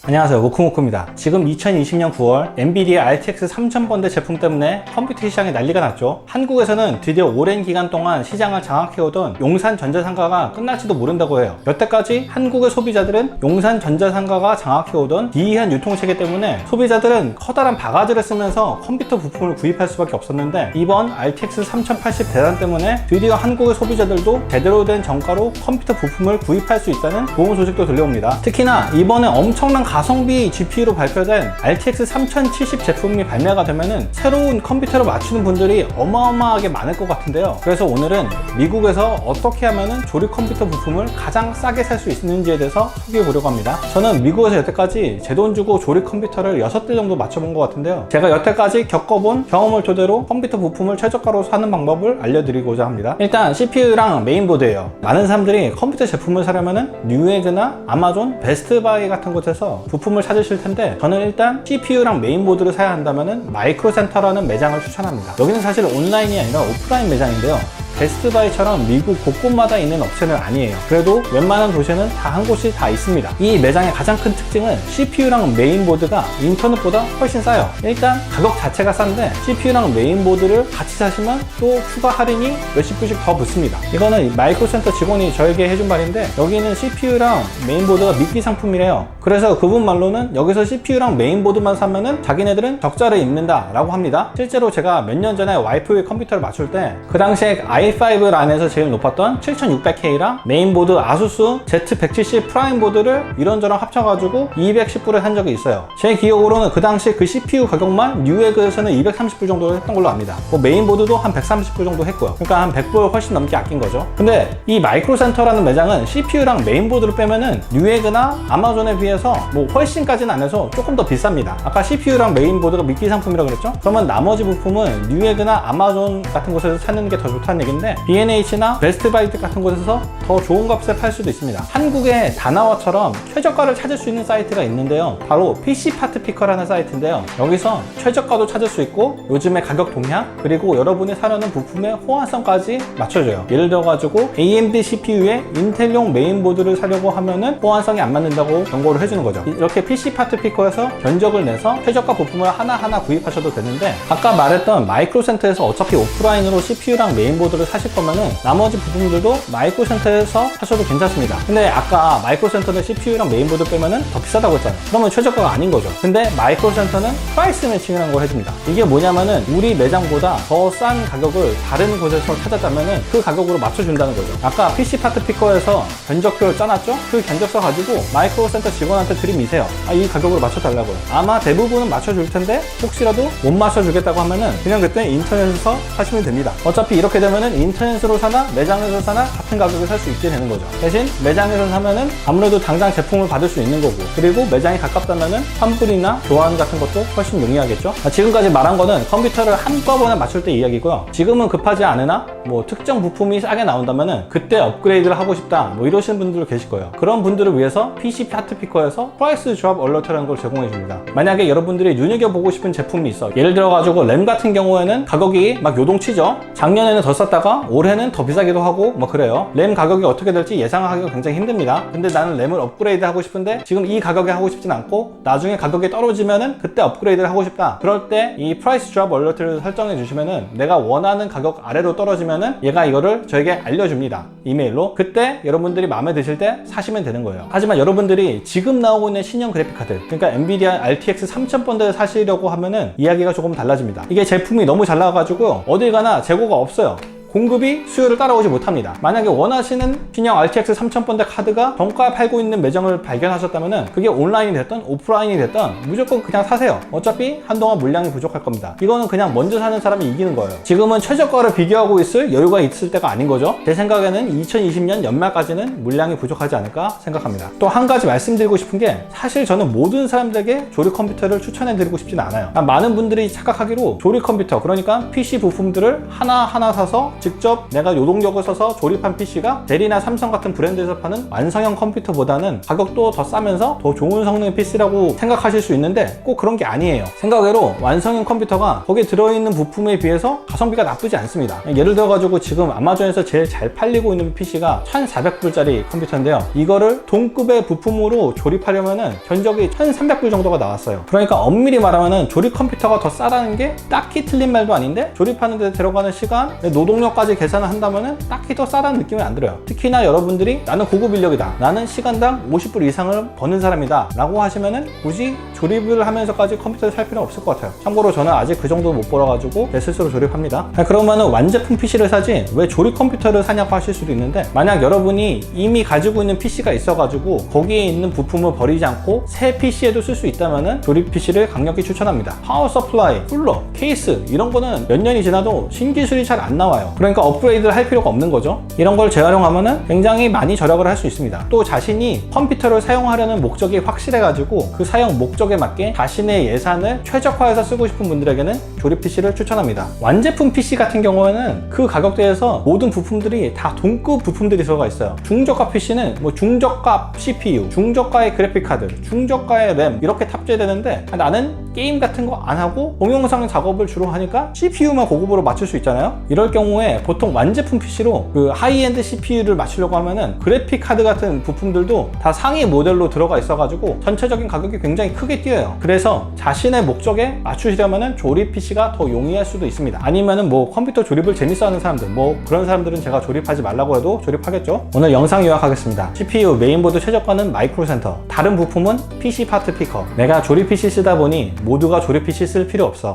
안녕하세요, 모크모크입니다. 지금 2020년 9월 엔비디아 RTX 3000번대 제품 때문에 컴퓨터 시장에 난리가 났죠. 한국에서는 드디어 오랜 기간 동안 시장을 장악해오던 용산 전자상가가 끝날지도 모른다고 해요. 여태까지 한국의 소비자들은 용산 전자상가가 장악해오던 기이한 유통체계 때문에 소비자들은 커다란 바가지를 쓰면서 컴퓨터 부품을 구입할 수밖에 없었는데, 이번 RTX 3080 대란 때문에 드디어 한국의 소비자들도 제대로 된 정가로 컴퓨터 부품을 구입할 수 있다는 좋은 소식도 들려옵니다. 특히나 이번에 엄청난 가성비 GPU로 발표된 RTX 3070 제품이 발매가 되면은 새로운 컴퓨터를 맞추는 분들이 어마어마하게 많을 것 같은데요. 그래서 오늘은 미국에서 어떻게 하면은 조립 컴퓨터 부품을 가장 싸게 살 수 있는지에 대해서 소개해 보려고 합니다. 저는 미국에서 여태까지 제 돈 주고 조립 컴퓨터를 6대 정도 맞춰본 것 같은데요. 제가 여태까지 겪어본 경험을 토대로 컴퓨터 부품을 최저가로 사는 방법을 알려드리고자 합니다. 일단 CPU랑 메인보드예요. 많은 사람들이 컴퓨터 제품을 사려면은 뉴에그나 아마존, 베스트바이 같은 곳에서 부품을 찾으실 텐데, 저는 일단 CPU랑 메인보드를 사야 한다면 마이크로센터라는 매장을 추천합니다. 여기는 사실 온라인이 아니라 오프라인 매장인데요. 베스트바이처럼 미국 곳곳마다 있는 업체는 아니에요. 그래도 웬만한 도시에는 다 한 곳이 다 있습니다. 이 매장의 가장 큰 특징은 CPU랑 메인보드가 인터넷보다 훨씬 싸요. 일단 가격 자체가 싼데 CPU랑 메인보드를 같이 사시면 또 추가 할인이 몇십 불씩 더 붙습니다. 이거는 마이크로센터 직원이 저에게 해준 말인데, 여기는 CPU랑 메인보드가 미끼 상품이래요. 그래서 그분 말로는 여기서 CPU랑 메인보드만 사면은 자기네들은 적자를 입는다 라고 합니다. 실제로 제가 몇 년 전에 와이프의 컴퓨터를 맞출 때 그 당시에 i5 란에서 제일 높았던 7600K랑 메인보드 아수스 Z170 프라임 보드를 이런저런 합쳐가지고 210불에 산 적이 있어요. 제 기억으로는 그 당시 그 CPU 가격만 뉴에그에서는 230불 정도 했던 걸로 압니다. 메인보드도 한 130불 정도 했고요. 그러니까 한 100불 훨씬 넘게 아낀 거죠. 근데 이 마이크로센터라는 매장은 CPU랑 메인보드를 빼면은 뉴에그나 아마존에 비해서 뭐 훨씬까지는 안 해서 조금 더 비쌉니다. 아까 CPU랑 메인보드가 미끼 상품이라고 그랬죠? 그러면 나머지 부품은 뉴에그나 아마존 같은 곳에서 사는 게 더 좋다는 얘기인데, B&H나 베스트바이 같은 곳에서 더 좋은 값에 팔 수도 있습니다. 한국의 다나와처럼 최저가를 찾을 수 있는 사이트가 있는데요. 바로 PC파트피커라는 사이트인데요. 여기서 최저가도 찾을 수 있고 요즘의 가격 동향, 그리고 여러분이 사려는 부품의 호환성까지 맞춰줘요. 예를 들어가지고 AMD CPU에 인텔용 메인보드를 사려고 하면은 호환성이 안 맞는다고 경고를 해주는 거죠. 이렇게 PC파트피커에서 견적을 내서 최저가 부품을 하나하나 구입하셔도 되는데, 아까 말했던 마이크로센터에서 어차피 오프라인으로 CPU랑 메인보드를 사실 거면은 나머지 부품들도 마이크로센터에서 사셔도 괜찮습니다. 근데 아까 마이크로센터는 CPU랑 메인보드 빼면은 더 비싸다고 했잖아요. 그러면 최저가가 아닌 거죠. 근데 마이크로센터는 프라이스 매칭이라는 걸 해줍니다. 이게 뭐냐면은 우리 매장보다 더 싼 가격을 다른 곳에서 찾았다면은 그 가격으로 맞춰준다는 거죠. 아까 PC파트피커에서 견적표를 짜놨죠? 그 견적서 가지고 마이크로센터 직원한테 들이미세요. 이 가격으로 맞춰달라고요. 아마 대부분은 맞춰줄 텐데 혹시라도 못 맞춰주겠다고 하면은 그냥 그때 인터넷에서 사시면 됩니다. 어차피 이렇게 되면은 인터넷으로 사나 매장에서 사나 같은 가격에 살 수 있게 되는 거죠. 대신 매장에서 사면은 아무래도 당장 제품을 받을 수 있는 거고, 그리고 매장이 가깝다면은 환불이나 교환 같은 것도 훨씬 용이하겠죠. 지금까지 말한 거는 컴퓨터를 한꺼번에 맞출 때 이야기고요. 지금은 급하지 않으나 뭐 특정 부품이 싸게 나온다면은 그때 업그레이드를 하고 싶다 뭐 이러시는 분들 계실 거예요. 그런 분들을 위해서 PC파트피커에서 프라이스 드롭 얼러트라는 걸 제공해 줍니다. 만약에 여러분들이 눈여겨보고 싶은 제품이 있어. 예를 들어 가지고 램 같은 경우에는 가격이 막 요동치죠. 작년에는 더 쌌다가 올해는 더 비싸기도 하고 뭐 그래요. 램 가격이 어떻게 될지 예상하기가 굉장히 힘듭니다. 근데 나는 램을 업그레이드 하고 싶은데 지금 이 가격에 하고 싶진 않고 나중에 가격이 떨어지면은 그때 업그레이드를 하고 싶다. 그럴 때 이 프라이스 드롭 얼러트를 설정해 주시면은 내가 원하는 가격 아래로 떨어지면은 얘가 이거를 저에게 알려줍니다. 이메일로. 그때 여러분들이 마음에 드실 때 사시면 되는 거예요. 하지만 여러분들이 지금 나오고 있는 신형 그래픽카드, 그러니까 엔비디아 RTX 3000번대를 사시려고 하면은 이야기가 조금 달라집니다. 이게 제품이 너무 잘 나와가지고 어딜 가나 재고가 없어요. 공급이 수요를 따라오지 못합니다. 만약에 원하시는 신형 RTX 3000번대 카드가 정가에 팔고 있는 매장을 발견하셨다면 그게 온라인이 됐든 오프라인이 됐든 무조건 그냥 사세요. 어차피 한동안 물량이 부족할 겁니다. 이거는 그냥 먼저 사는 사람이 이기는 거예요. 지금은 최저가를 비교하고 있을 여유가 있을 때가 아닌 거죠. 제 생각에는 2020년 연말까지는 물량이 부족하지 않을까 생각합니다. 또 한 가지 말씀드리고 싶은 게, 사실 저는 모든 사람들에게 조립 컴퓨터를 추천해 드리고 싶진 않아요. 많은 분들이 착각하기로 조립 컴퓨터, 그러니까 PC 부품들을 하나하나 사서 직접 내가 노동력을 써서 조립한 PC가 델이나 삼성 같은 브랜드에서 파는 완성형 컴퓨터보다는 가격도 더 싸면서 더 좋은 성능의 PC라고 생각하실 수 있는데 꼭 그런 게 아니에요. 생각외로 완성형 컴퓨터가 거기에 들어있는 부품에 비해서 가성비가 나쁘지 않습니다. 예를 들어 가지고 지금 아마존에서 제일 잘 팔리고 있는 PC가 1,400불짜리 컴퓨터인데요. 이거를 동급의 부품으로 조립하려면은 견적이 1,300불 정도가 나왔어요. 그러니까 엄밀히 말하면은 조립 컴퓨터가 더 싸다는 게 딱히 틀린 말도 아닌데, 조립하는 데 들어가는 시간, 노동력까지 계산을 한다면은 딱히 더 싸다는 느낌이 안 들어요. 특히나 여러분들이 나는 고급 인력이다, 나는 시간당 50불 이상을 버는 사람이다 라고 하시면은 굳이 조립을 하면서까지 컴퓨터를 살 필요는 없을 것 같아요. 참고로 저는 아직 그 정도 못 벌어가지고 제 스스로 조립합니다. 그러면은 완제품 PC를 사지 왜 조립 컴퓨터를 사냐고 하실 수도 있는데, 만약 여러분이 이미 가지고 있는 PC가 있어가지고 거기에 있는 부품을 버리지 않고 새 PC에도 쓸 수 있다면은 조립 PC를 강력히 추천합니다. 파워 서플라이, 쿨러, 케이스 이런 거는 몇 년이 지나도 신기술이 잘 안 나와요. 그러니까 업그레이드를 할 필요가 없는 거죠. 이런 걸 재활용하면은 굉장히 많이 절약을 할 수 있습니다. 또 자신이 컴퓨터를 사용하려는 목적이 확실해가지고 그 사용 목적에 맞게 자신의 예산을 최적화해서 쓰고 싶은 분들에게는 조립 PC를 추천합니다. 완제품 PC 같은 경우에는 그 가격대에서 모든 부품들이 다 동급 부품들이 들어가 있어요. 중저가 PC는 뭐 중저가 CPU, 중저가의 그래픽카드, 중저가의 램 이렇게 탑재되는데, 나는 게임 같은 거 안 하고 동영상 작업을 주로 하니까 CPU만 고급으로 맞출 수 있잖아요. 이럴 경우에 보통 완제품 PC로 그 하이엔드 CPU를 맞추려고 하면은 그래픽 카드 같은 부품들도 다 상위 모델로 들어가 있어가지고 전체적인 가격이 굉장히 크게 뛰어요. 그래서 자신의 목적에 맞추시려면은 조립 PC가 더 용이할 수도 있습니다. 아니면은 뭐 컴퓨터 조립을 재밌어하는 사람들, 뭐 그런 사람들은 제가 조립하지 말라고 해도 조립하겠죠. 오늘 영상 요약하겠습니다. CPU 메인보드 최저가는 마이크로센터, 다른 부품은 PC 파트 피커. 내가 조립 PC 쓰다 보니 모두가 조립 PC 쓸 필요 없어.